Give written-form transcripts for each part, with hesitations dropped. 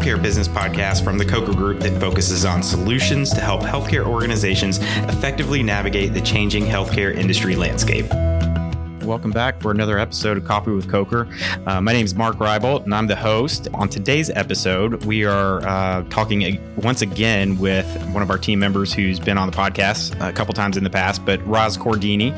healthcare business podcast from the Coker Group that focuses on solutions to help healthcare organizations effectively navigate the changing healthcare industry landscape. Welcome back for another episode of Coffee with Coker. My name is Mark Reibolt, and I'm the host. On today's episode, we are talking once again with one of our team members who's been on the podcast a couple times in the past, but Roz Cordini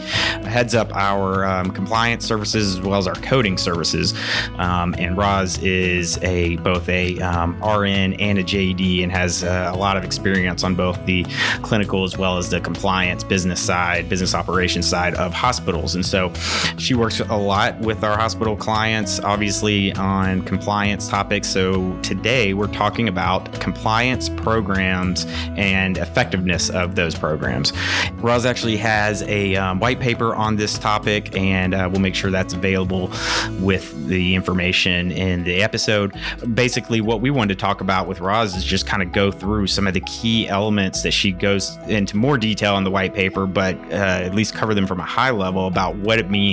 heads up our compliance services as well as our coding services. And Roz is both a RN and a JD and has a lot of experience on both the clinical as well as the compliance business operations side of hospitals. And so she works a lot with our hospital clients, obviously on compliance topics. So today we're talking about compliance programs and effectiveness of those programs. Roz actually has a white paper on this topic, and we'll make sure that's available with the information in the episode. Basically, what we wanted to talk about with Roz is just kind of go through some of the key elements that she goes into more detail in the white paper, but at least cover them from a high level about what it means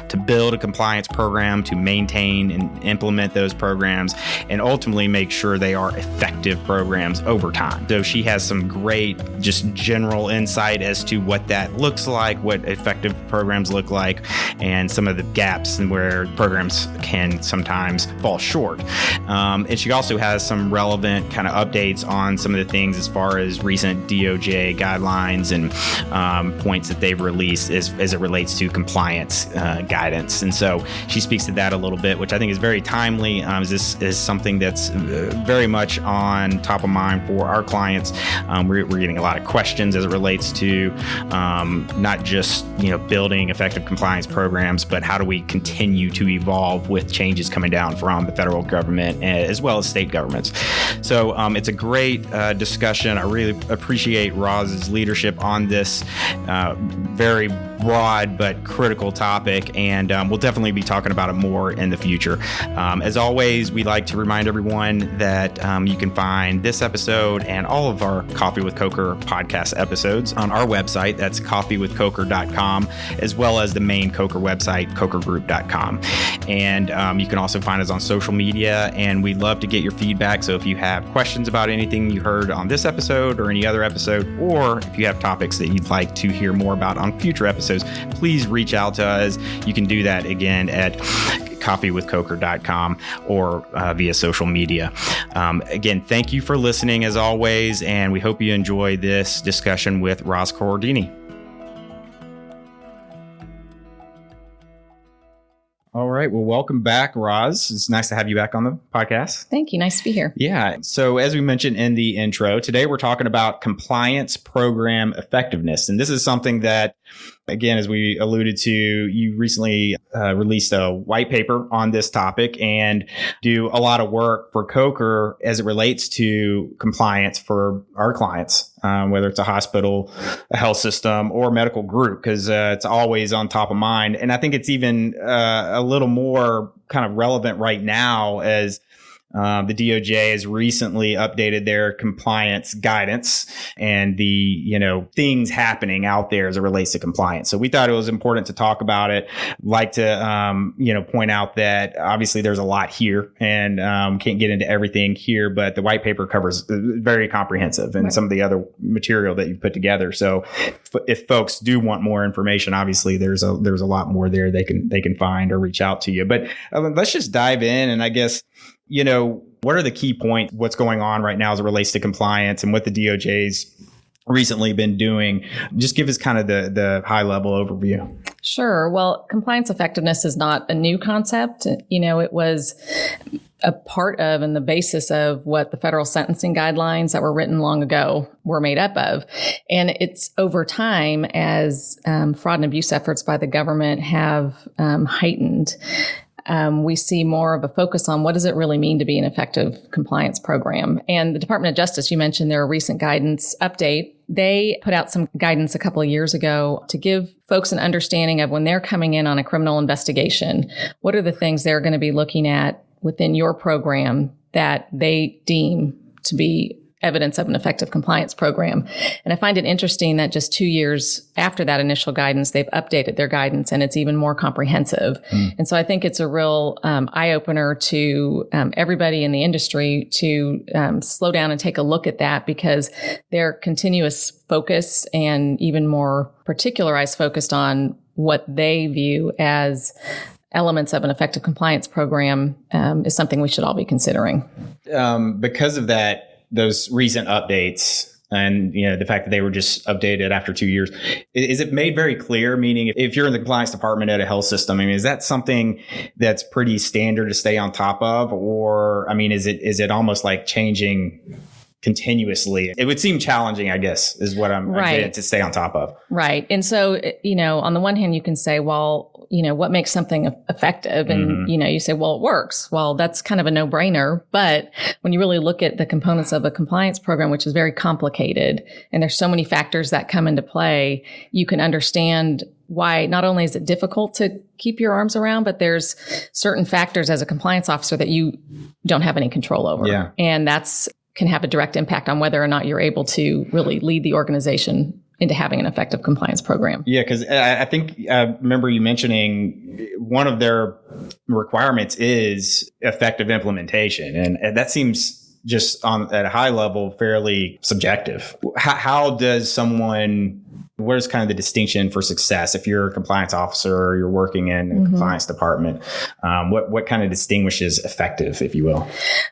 to build a compliance program, to maintain and implement those programs, and ultimately make sure they are effective programs over time. So she has some great just general insight as to what that looks like, what effective programs look like, and some of the gaps and where programs can sometimes fall short. And she also has some relevant kind of updates on some of the things as far as recent DOJ guidelines and points that they've released as it relates to compliance guidance. And so she speaks to that a little bit, which I think is very timely. This is something that's very much on top of mind for our clients. We're getting a lot of questions as it relates to not just building effective compliance programs, but how do we continue to evolve with changes coming down from the federal government as well as state governments. So it's a great discussion. I really appreciate Roz's leadership on this very broad but critical topic, and we'll definitely be talking about it more in the future. As always, we like to remind everyone that you can find this episode and all of our Coffee with Coker podcast episodes on our website. That's coffeewithcoker.com, as well as the main Coker website, cokergroup.com. And you can also find us on social media, and we'd love to get your feedback. So if you have questions about anything you heard on this episode or any other episode, or if you have topics that you'd like to hear more about on future episodes, please reach out to us. You can do that again at coffeewithcoker.com or via social media. Again, thank you for listening as always, and we hope you enjoy this discussion with Roz Cordini. All right. Well, welcome back, Roz. It's nice to have you back on the podcast. Thank you. Nice to be here. Yeah. So as we mentioned in the intro, today we're talking about compliance program effectiveness. And this is something that, again, as we alluded to, you recently released a white paper on this topic and do a lot of work for Coker as it relates to compliance for our clients, whether it's a hospital, a health system, or medical group, because it's always on top of mind. And I think it's even a little more kind of relevant right now as the DOJ has recently updated their compliance guidance and the, things happening out there as it relates to compliance. So we thought it was important to talk about it. Like to, point out that obviously there's a lot here and can't get into everything here, but the white paper covers very comprehensive and some of the other material that you've put together. So if folks do want more information, obviously there's a lot more there they can find or reach out to you. But let's just dive in, and I guess, what are the key points, what's going on right now as it relates to compliance and what the DOJ's recently been doing? Just give us kind of the high level overview. Sure. Well, compliance effectiveness is not a new concept. It was a part of and the basis of what the federal sentencing guidelines that were written long ago were made up of. And it's over time as fraud and abuse efforts by the government have heightened. We see more of a focus on what does it really mean to be an effective compliance program. And the Department of Justice, you mentioned their recent guidance update. They put out some guidance a couple of years ago to give folks an understanding of when they're coming in on a criminal investigation, what are the things they're going to be looking at within your program that they deem to be evidence of an effective compliance program. And I find it interesting that just 2 years after that initial guidance, they've updated their guidance and it's even more comprehensive. And so I think it's a real eye-opener to everybody in the industry to slow down and take a look at that, because their continuous focus and even more particularized focused on what they view as elements of an effective compliance program is something we should all be considering. Because of that, those recent updates and, the fact that they were just updated after 2 years, is it made very clear? Meaning if you're in the compliance department at a health system, is that something that's pretty standard to stay on top of? Or, is it almost like changing continuously? It would seem challenging, I guess, is what I'm getting to stay on top of. Right. And so, on the one hand, you can say, well, what makes something effective? And, you say, well, it works. Well, that's kind of a no-brainer. But when you really look at the components of a compliance program, which is very complicated, and there's so many factors that come into play, you can understand why not only is it difficult to keep your arms around, but there's certain factors as a compliance officer that you don't have any control over. Yeah. And can have a direct impact on whether or not you're able to really lead the organization into having an effective compliance program. Yeah, because I think I remember you mentioning one of their requirements is effective implementation. And that seems just at a high level fairly subjective. How does someone... What is kind of the distinction for success if you're a compliance officer or you're working in a compliance department? What kind of distinguishes effective, if you will?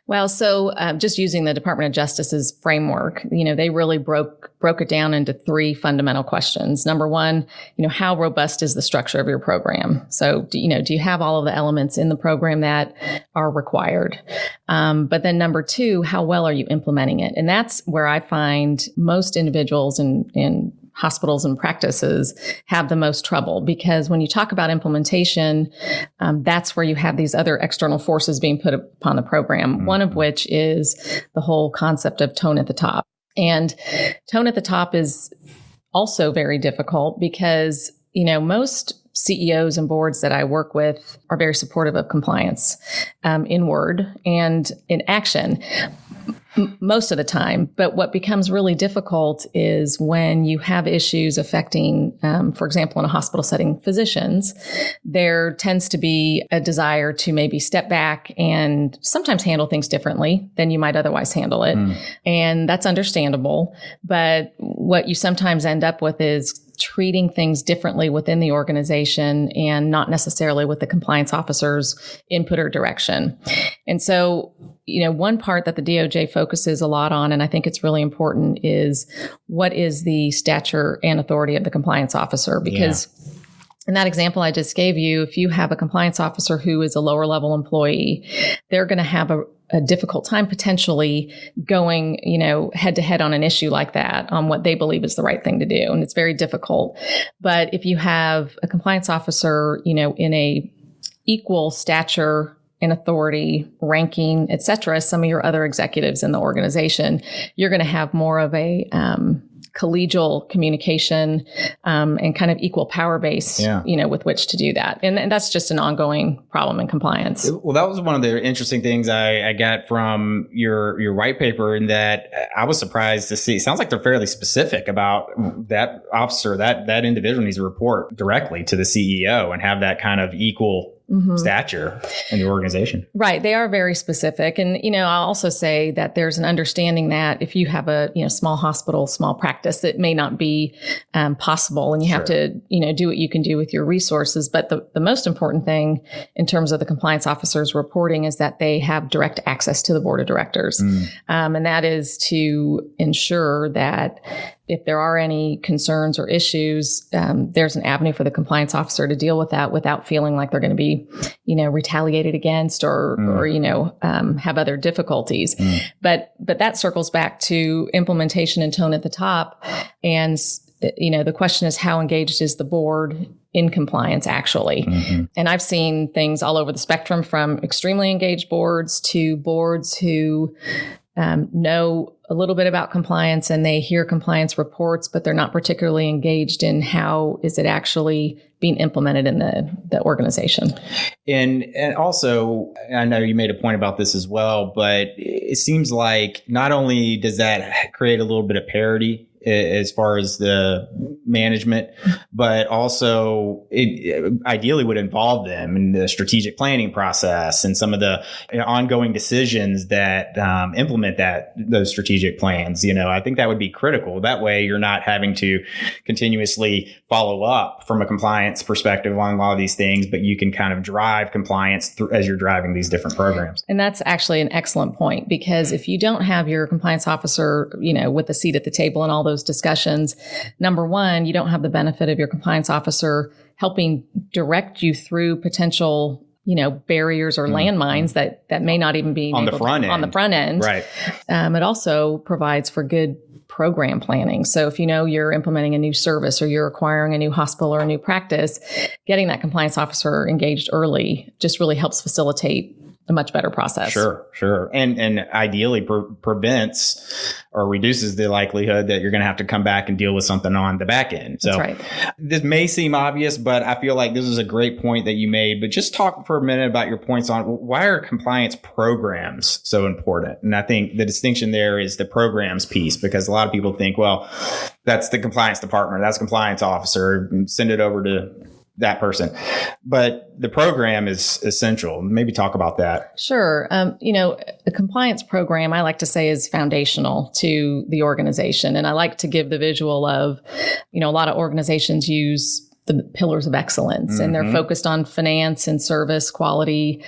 Well, so just using the Department of Justice's framework, they really broke it down into 3 fundamental questions. Number one, how robust is the structure of your program? So, do you have all of the elements in the program that are required? But then number 2, how well are you implementing it? And that's where I find most individuals in hospitals and practices have the most trouble, because when you talk about implementation, that's where you have these other external forces being put upon the program, one of which is the whole concept of tone at the top. And tone at the top is also very difficult because, most CEOs and boards that I work with are very supportive of compliance in word and in action. Most of the time. But what becomes really difficult is when you have issues affecting, for example, in a hospital setting, physicians, there tends to be a desire to maybe step back and sometimes handle things differently than you might otherwise handle it. And that's understandable. But what you sometimes end up with is treating things differently within the organization and not necessarily with the compliance officer's input or direction. And so, one part that the DOJ focuses a lot on, and I think it's really important, is what is the stature and authority of the compliance officer? Because in that example I just gave you, if you have a compliance officer who is a lower level employee, they're going to have a difficult time potentially going, head to head on an issue like that, on what they believe is the right thing to do. And it's very difficult. But if you have a compliance officer, in a equal stature and authority, ranking, et cetera, as some of your other executives in the organization, you're going to have more of a collegial communication and kind of equal power base, with which to do that. And that's just an ongoing problem in compliance. Well, that was one of the interesting things I got from your white paper, in that I was surprised to see, it sounds like they're fairly specific about that officer, that individual needs to report directly to the CEO and have that kind of equal stature in the organization. Right. They are very specific. And, I'll also say that there's an understanding that if you have a, small hospital, small practice, it may not be possible, and you have to, do what you can do with your resources. But the most important thing in terms of the compliance officers reporting is that they have direct access to the board of directors. And that is to ensure that if there are any concerns or issues, there's an avenue for the compliance officer to deal with that without feeling like they're going to be, retaliated against or have other difficulties. But that circles back to implementation and tone at the top. And, the question is, how engaged is the board in compliance actually? And I've seen things all over the spectrum, from extremely engaged boards to boards who know a little bit about compliance and they hear compliance reports, but they're not particularly engaged in how is it actually being implemented in the organization. And also, I know you made a point about this as well, but it seems like not only does that create a little bit of parity as far as the management, but also it ideally would involve them in the strategic planning process and some of the ongoing decisions that implement those strategic plans. I think that would be critical. That way you're not having to continuously follow up from a compliance perspective on a lot of these things, but you can kind of drive compliance as you're driving these different programs. And that's actually an excellent point, because if you don't have your compliance officer, with a seat at the table and all those discussions, number one, you don't have the benefit of your compliance officer helping direct you through potential barriers or landmines that may not even be on the front end. Right. It also provides for good program planning. So if you're implementing a new service or you're acquiring a new hospital or a new practice, getting that compliance officer engaged early just really helps facilitate a much better process. Sure. And ideally prevents or reduces the likelihood that you're going to have to come back and deal with something on the back end. So that's right. This may seem obvious, but I feel like this is a great point that you made. But just talk for a minute about your points on why are compliance programs so important? And I think the distinction there is the programs piece, because a lot of people think, well, that's the compliance department, that's compliance officer, and send it over to that person. But the program is essential. Maybe talk about that. Sure. A compliance program, I like to say, is foundational to the organization. And I like to give the visual of, a lot of organizations use the pillars of excellence, and they're focused on finance and service, quality,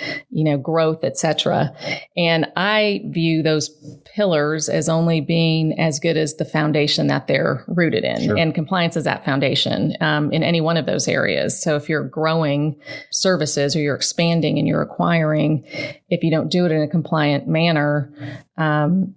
growth, et cetera. And I view those pillars as only being as good as the foundation that they're rooted in. Sure. And compliance is that foundation in any one of those areas. So if you're growing services or you're expanding and you're acquiring, if you don't do it in a compliant manner,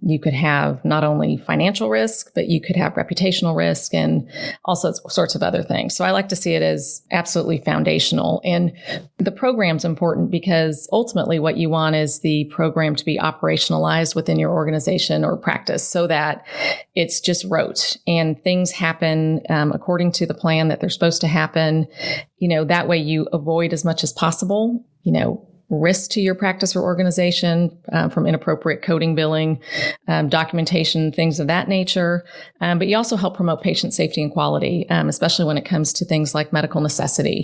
you could have not only financial risk, but you could have reputational risk and all sorts of other things. So I like to see it as absolutely foundational. And the program's important because ultimately what you want is the program to be operationalized within your organization or practice so that it's just rote and things happen according to the plan that they're supposed to happen. That way you avoid as much as possible, risk to your practice or organization from inappropriate coding, billing, documentation, things of that nature. But you also help promote patient safety and quality, especially when it comes to things like medical necessity.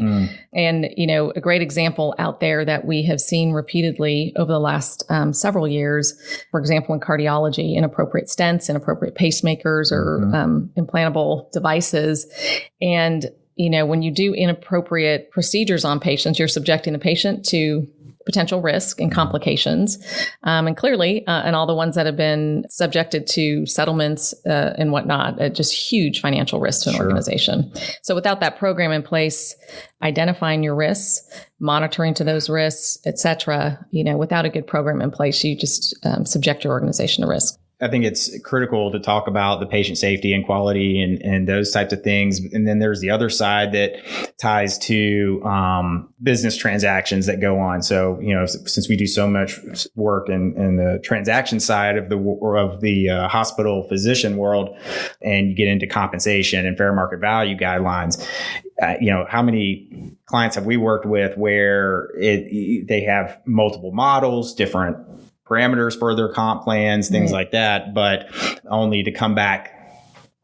And, a great example out there that we have seen repeatedly over the last several years, for example, in cardiology, inappropriate stents, inappropriate pacemakers or implantable devices. And, when you do inappropriate procedures on patients, you're subjecting the patient to potential risk and complications. And clearly, and all the ones that have been subjected to settlements and whatnot, just huge financial risk to an organization. So without that program in place, identifying your risks, monitoring to those risks, et cetera, without a good program in place, you just subject your organization to risk. I think it's critical to talk about the patient safety and quality and those types of things. And then there's the other side that ties to business transactions that go on. So, since we do so much work in the transaction side of the hospital physician world, and you get into compensation and fair market value guidelines, how many clients have we worked with where they have multiple models, different parameters for their comp plans, things like that, but only to come back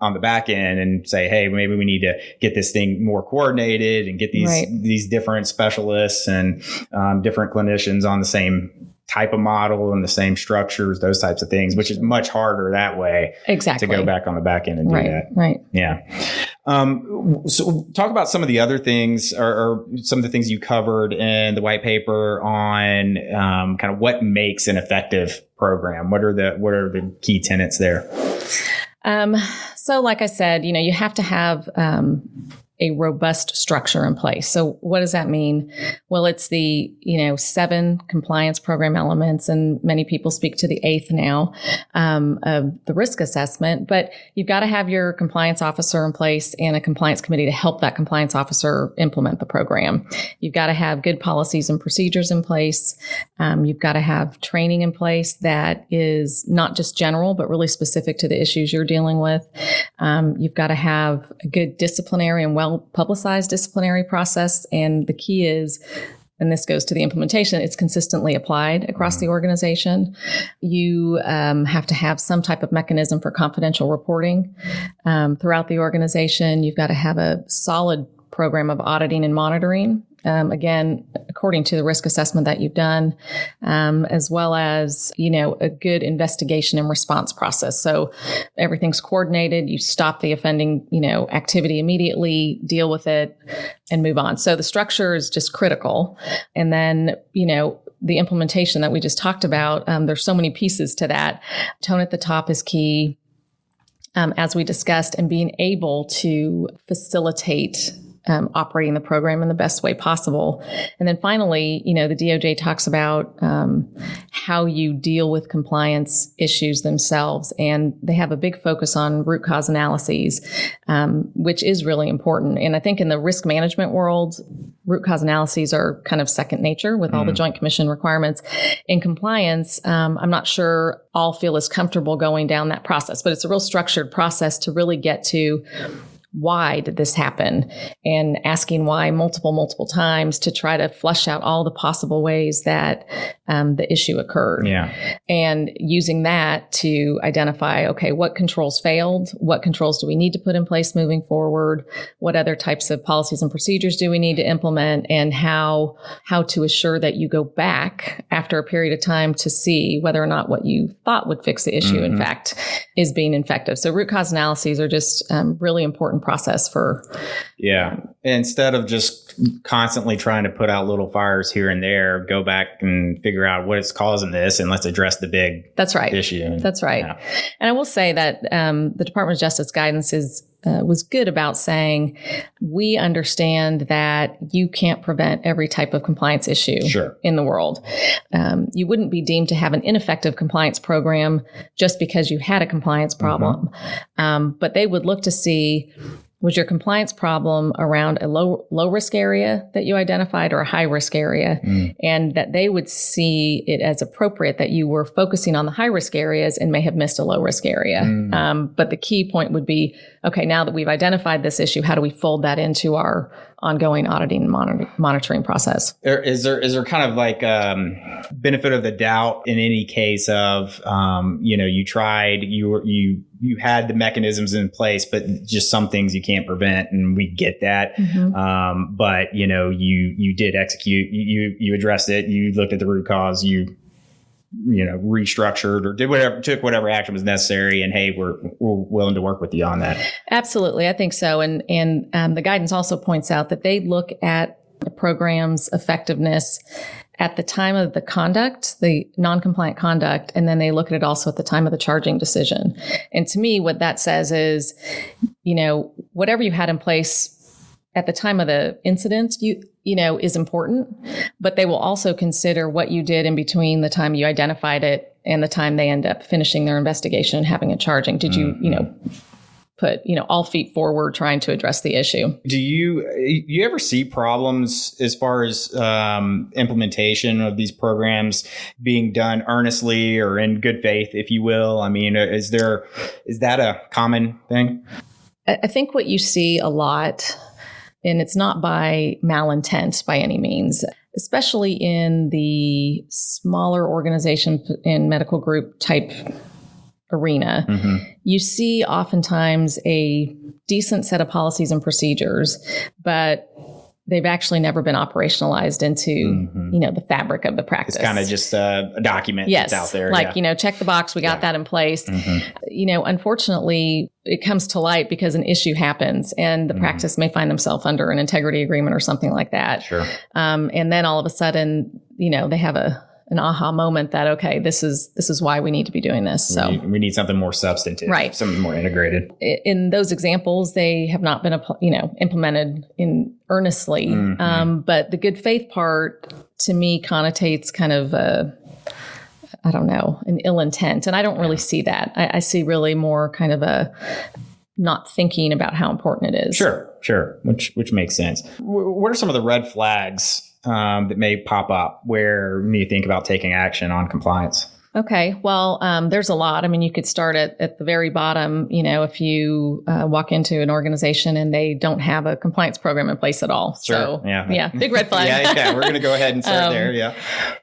on the back end and say, hey, maybe we need to get this thing more coordinated and get these different specialists and different clinicians on the same type of model and the same structures, those types of things, which is much harder that way to go back on the back end and do that. Right. Yeah. So talk about some of the other things or some of the things you covered in the white paper on kind of what makes an effective program. What are the key tenets there? So like I said, you have to have a robust structure in place. So what does that mean? Well, it's the, 7 compliance program elements, and many people speak to the 8th now, of the risk assessment, but you've got to have your compliance officer in place and a compliance committee to help that compliance officer implement the program. You've got to have good policies and procedures in place. You've got to have training in place that is not just general, but really specific to the issues you're dealing with. You've got to have a good disciplinary and well-publicized disciplinary process. And the key is, and this goes to the implementation, it's consistently applied across the organization. You have to have some type of mechanism for confidential reporting throughout the organization. You've got to have a solid program of auditing and monitoring. Again, according to the risk assessment that you've done, as well as, a good investigation and response process. So everything's coordinated. You stop the offending, activity immediately, deal with it, and move on. So the structure is just critical. And then, the implementation that we just talked about, there's so many pieces to that. Tone at the top is key, as we discussed, and being able to facilitate operating the program in the best way possible. And then finally, the DOJ talks about how you deal with compliance issues themselves. And they have a big focus on root cause analyses, which is really important. And I think in the risk management world, root cause analyses are kind of second nature with all the Joint Commission requirements. In compliance, I'm not sure all feel as comfortable going down that process, but it's a real structured process to really get to why did this happen, and asking why multiple times to try to flush out all the possible ways that the issue occurred. Yeah. And using that to identify, okay, what controls failed? What controls do we need to put in place moving forward? What other types of policies and procedures do we need to implement? And how to assure that you go back after a period of time to see whether or not what you thought would fix the issue, in fact, is being effective. So root cause analyses are just really important process for. Yeah. Instead of just constantly trying to put out little fires here and there, go back and figure out what is causing this, and let's address the big issue. That's right. Yeah. And I will say that the Department of Justice guidance was good about saying, we understand that you can't prevent every type of compliance issue in the world. You wouldn't be deemed to have an ineffective compliance program just because you had a compliance problem. But they would look to see, was your compliance problem around a low risk area that you identified or a high risk area? And that they would see it as appropriate that you were focusing on the high risk areas and may have missed a low risk area. But the key point would be, okay, now that we've identified this issue, how do we fold that into our ongoing auditing and monitoring process? Is there kind of like benefit of the doubt in any case of, you tried, you had the mechanisms in place, but just some things you can't prevent, and we get that. But you did execute, you addressed it, you looked at the root cause, you restructured or took whatever action was necessary, and hey, we're willing to work with you on that. Absolutely, I think so. And the guidance also points out that they look at the program's effectiveness at the time of the conduct, the non-compliant conduct, and then they look at it also at the time of the charging decision. And to me, what that says is, whatever you had in place at the time of the incident, is important, but they will also consider what you did in between the time you identified it and the time they end up finishing their investigation and having a charging. Did you, put, all feet forward trying to address the issue? Do you ever see problems as far as implementation of these programs being done earnestly or in good faith, if you will? I mean, is that a common thing? I think what you see a lot, and it's not by malintent by any means, especially in the smaller organization and medical group type arena, you see oftentimes a decent set of policies and procedures, but they've actually never been operationalized into, the fabric of the practice. It's kind of just a document that's out there. Check the box. We got that in place. Unfortunately, it comes to light because an issue happens and the practice may find themselves under an integrity agreement or something like that. Sure. And then all of a sudden, they have an aha moment that, okay, this is why we need to be doing this. So we need something more substantive, right? Something more integrated. In those examples, they have not been, implemented in earnestly. Mm-hmm. But the good faith part to me connotates kind of an ill intent. And I don't really see that. I see really more kind of a not thinking about how important it is. Sure. Which makes sense. What are some of the red flags that may pop up where you think about taking action on compliance? Okay. Well, there's a lot. I mean, you could start at the very bottom, if you walk into an organization and they don't have a compliance program in place at all. Sure. So, yeah, big red flag. Yeah. We're going to go ahead and start there. Yeah.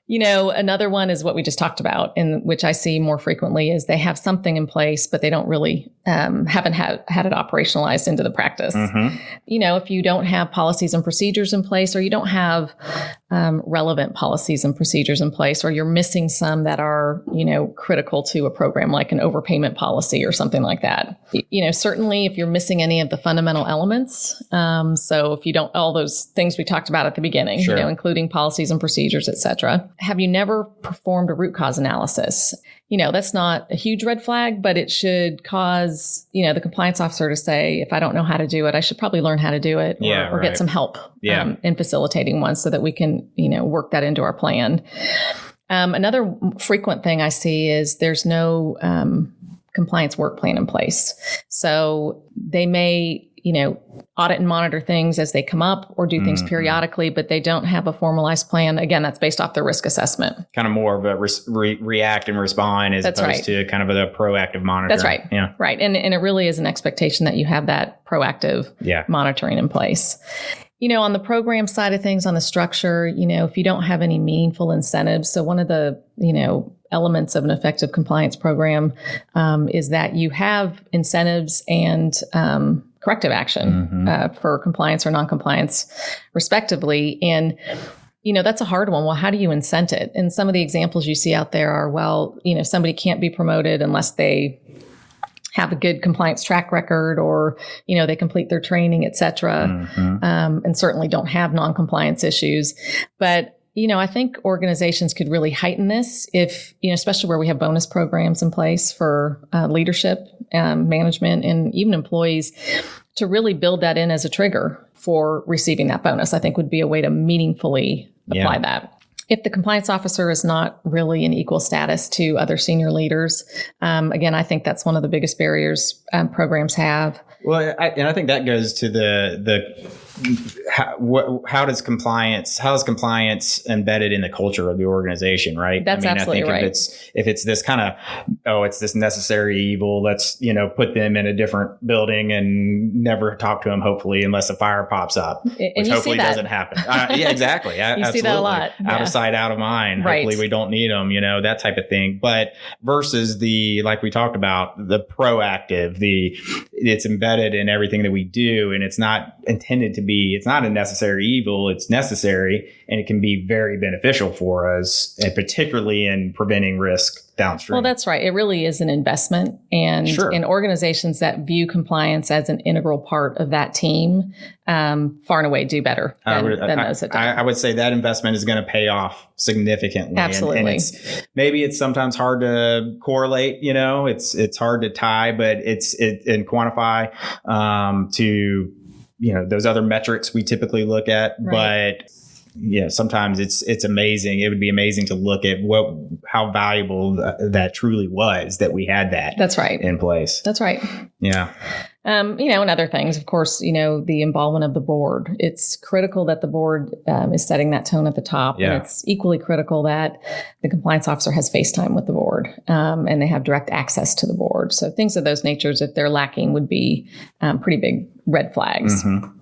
Another one is what we just talked about, and which I see more frequently is they have something in place, but they don't really haven't had it operationalized into the practice. Mm-hmm. If you don't have policies and procedures in place, or you don't have relevant policies and procedures in place, or you're missing some that are, critical to a program, like an overpayment policy or something like that. Certainly if you're missing any of the fundamental elements. So if you don't, all those things we talked about at the beginning, sure. Including policies and procedures, et cetera. Have you never performed a root cause analysis? That's not a huge red flag, but it should cause, the compliance officer to say, if I don't know how to do it, I should probably learn how to do it or get some help in facilitating one so that we can, work that into our plan. Another frequent thing I see is there's no compliance work plan in place. So they may, audit and monitor things as they come up or do things periodically, but they don't have a formalized plan. Again, that's based off their risk assessment. Kind of more of a react and respond as opposed to kind of a proactive monitoring. That's right. Yeah. Right. And it really is an expectation that you have that proactive monitoring in place. On the program side of things, on the structure, if you don't have any meaningful incentives. So one of the, elements of an effective compliance program is that you have incentives and corrective action for compliance or noncompliance, respectively. And, that's a hard one. Well, how do you incent it? And some of the examples you see out there are, somebody can't be promoted unless they have a good compliance track record or, they complete their training, et cetera, and certainly don't have noncompliance issues. But I think organizations could really heighten this if, especially where we have bonus programs in place for leadership, management, and even employees, to really build that in as a trigger for receiving that bonus, I think would be a way to meaningfully apply that. If the compliance officer is not really in equal status to other senior leaders, again, I think that's one of the biggest barriers programs have. Well, I think that goes to how is compliance embedded in the culture of the organization, right? That's absolutely right. If it's this kind of, it's this necessary evil, let's, put them in a different building and never talk to them, hopefully, unless a fire pops up, which hopefully doesn't happen. Yeah, exactly. You absolutely. see that a lot. Out of sight, out of mind. Right. Hopefully we don't need them, that type of thing. But versus like we talked about, the proactive, it's embedded in everything that we do, and it's not intended to be, it's not a necessary evil, it's necessary, and it can be very beneficial for us, and particularly in preventing risk downstream. Well, that's right. It really is an investment. And in organizations that view compliance as an integral part of that team, far and away do better than those that don't. I would say that investment is going to pay off significantly. Absolutely. And maybe it's sometimes hard to correlate, it's hard to tie, but and quantify to, those other metrics we typically look at. Right. But sometimes it's amazing. It would be amazing to look at how valuable that truly was, that we had that. That's right. In place. That's right. Yeah. And other things, of course, the involvement of the board. It's critical that the board is setting that tone at the top. Yeah. And it's equally critical that the compliance officer has face time with the board and they have direct access to the board. So things of those natures, if they're lacking, would be pretty big red flags. Mm-hmm.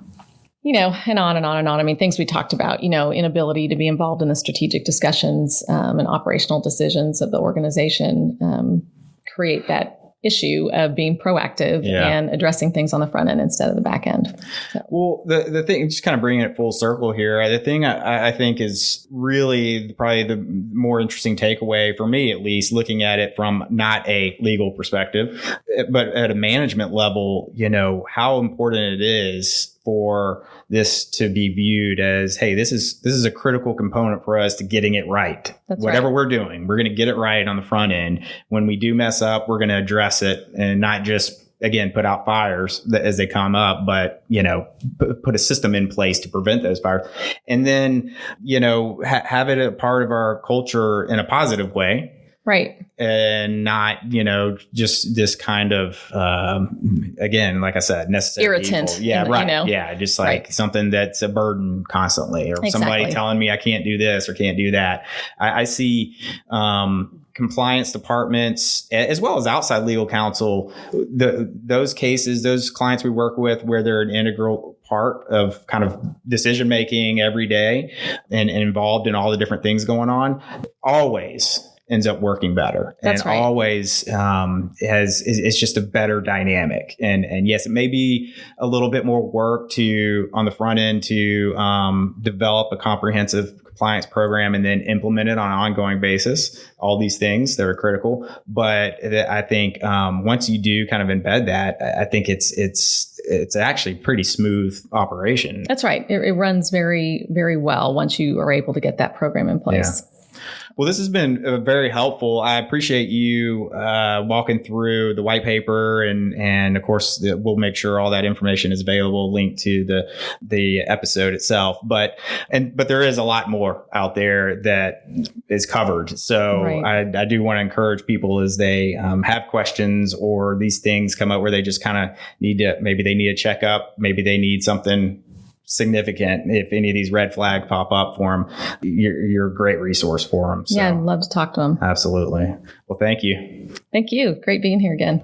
And on and on and on. I mean, things we talked about, inability to be involved in the strategic discussions and operational decisions of the organization create that issue of being proactive and addressing things on the front end instead of the back end. So. Well, the thing, just kind of bringing it full circle here, the thing I think is really probably the more interesting takeaway for me, at least, looking at it from not a legal perspective, but at a management level, how important it is for this to be viewed as, hey, this is a critical component for us to getting it right. That's Whatever right. we're doing, we're going to get it right on the front end. When we do mess up, we're going to address it and not just, again, put out fires as they come up, but, put a system in place to prevent those fires. And then, have it a part of our culture in a positive way. Right. And not, just this kind of, again, like I said, necessary irritant. evil. Yeah, right. Yeah, just like something that's a burden constantly, or somebody telling me I can't do this or can't do that. I see compliance departments, as well as outside legal counsel, those cases, those clients we work with where they're an integral part of kind of decision making every day and involved in all the different things going on, always ends up working better. That's right. Always it's just a better dynamic. And yes, it may be a little bit more work on the front end to develop a comprehensive compliance program and then implement it on an ongoing basis. All these things that are critical. But I think once you do kind of embed that, I think it's actually pretty smooth operation. That's right. It runs very, very well once you are able to get that program in place. Yeah. Well, this has been very helpful. I appreciate you walking through the white paper, and of course, we'll make sure all that information is available, linked to the episode itself. But there is a lot more out there that is covered. So right. I do want to encourage people as they have questions or these things come up where they just kind of maybe they need a checkup, maybe they need something significant. If any of these red flags pop up for them, you're a great resource for them. So. Yeah, I'd love to talk to them. Absolutely. Well, thank you. Thank you. Great being here again.